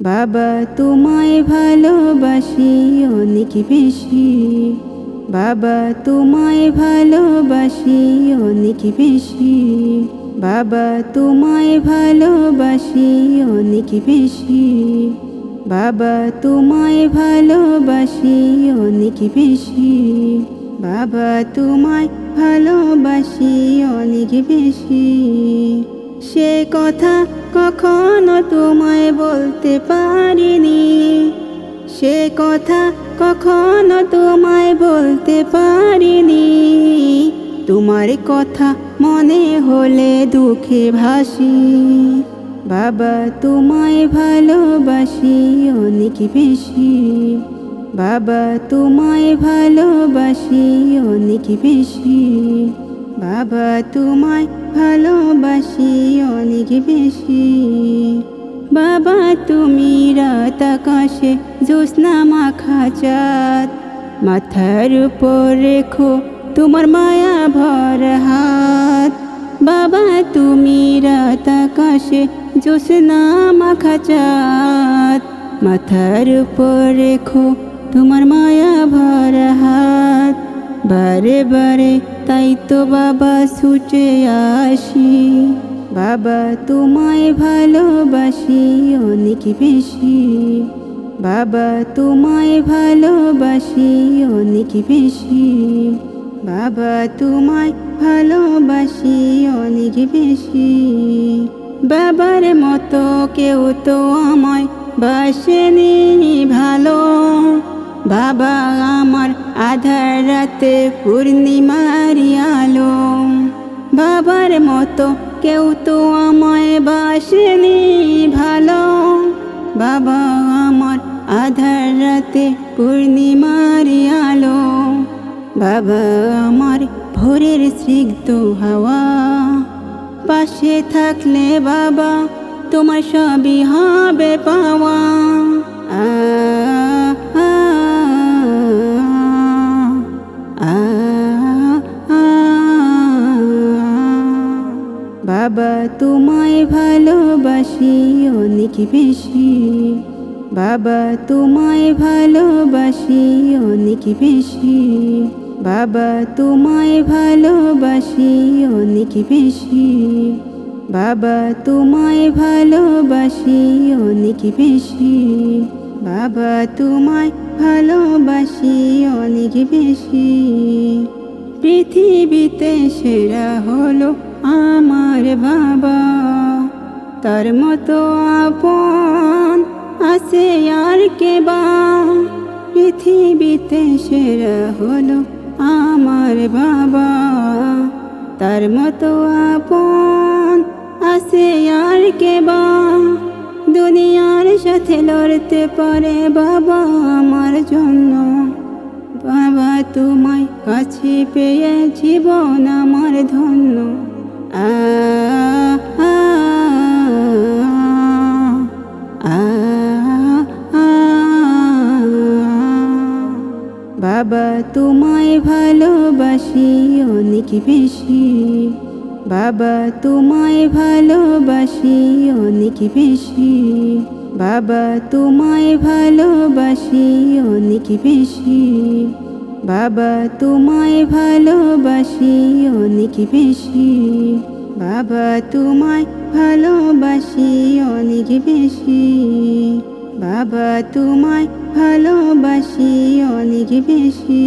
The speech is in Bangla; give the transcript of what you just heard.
বাবা তোমায় ভালোবাসি অনেক বেশি। বাবা তোমায় ভালোবাসি অনেক বেশি। বাবা তোমায় ভালোবাসি অনেক বেশি। বাবা তোমায় ভালোবাসি অনেক বেশি। বাবা তোমায় ভালোবাসি অনেক বেশি। সে কথা কখনো তোমায় বলতে পারিনি। সে কথা কখনো তোমায় বলতে পারিনি। তোমার কথা মনে হলে দুঃখে ভাসি। বাবা তোমায় ভালোবাসি অনেক বেশি। বাবা তোমায় ভালোবাসি অনেক বেশি। বাবা তোমায় ভালোবাসি অনেক বেশি। বাবা তুমি রাত আকাশে জ্যোৎস্না মাখা চাঁদ, মাথার উপর রেখো তোমার মায়া ভর হাত। বাবা তুমি রাত আকাশে জ্যোৎস্না মাখা চাঁদ, মাথার উপর রেখো তোমার মায়া ভর হাত। বারে বারে তাই তো বাবা ছুটে আসি। বাবা তোমায় ভালোবাসি অনেক বেশি। বাবা তোমায় ভালোবাসি অনেক বেশি। বাবা তোমায় ভালোবাসি অনেক বেশি। বাবার মতো কেউ তো আমায় বাসেনি ভালো। বাবা আমার আধার রাতে পূর্ণিমার আলো। বাবার মতো কেউ তো আমায় বাসেনি ভালো। বাবা আমার আধার রাতে পূর্ণিমার আলো। বাবা আমার ভোরের স্নিগ্ধ হাওয়া। পাশে থাকলে বাবা তোমার সবই হবে পাওয়া। বাবা তোমায় ভালোবাসি অনেক বেশি। বাবা তোমায় ভালোবাসি অনেক বেশি। বাবা তোমায় ভালোবাসি অনেক বেশি। বাবা তোমায় ভালোবাসি অনেক বেশি। বাবা তোমায় ভালোবাসি অনেক বেশি। পৃথিবীতে সেরা হলো আমার বাবা। তার মতো আপন আছে আর কে বা। পৃথিবীতে সেরা হলো আমার বাবা। তার মতো আপন আছে আর কে বা। দুনিয়ার সাথে লড়তে পারে বাবা আমার জন্য। বাবা তোমায় কাছে পেয়ে জীবন আমার ধন্য। বাবা তোমায় ভালোবাসি অনেক বেশি। বাবা তোমায় ভালোবাসি অনেক বেশি। বাবা তোমায় ভালোবাসি অনেক বেশি। বাবা তোমায় ভালোবাসি অনেক বেশি। বাবা তোমায় ভালোবাসি অনেক বেশি। বাবা তোমায় ভালোবাসি অনেক বেশি।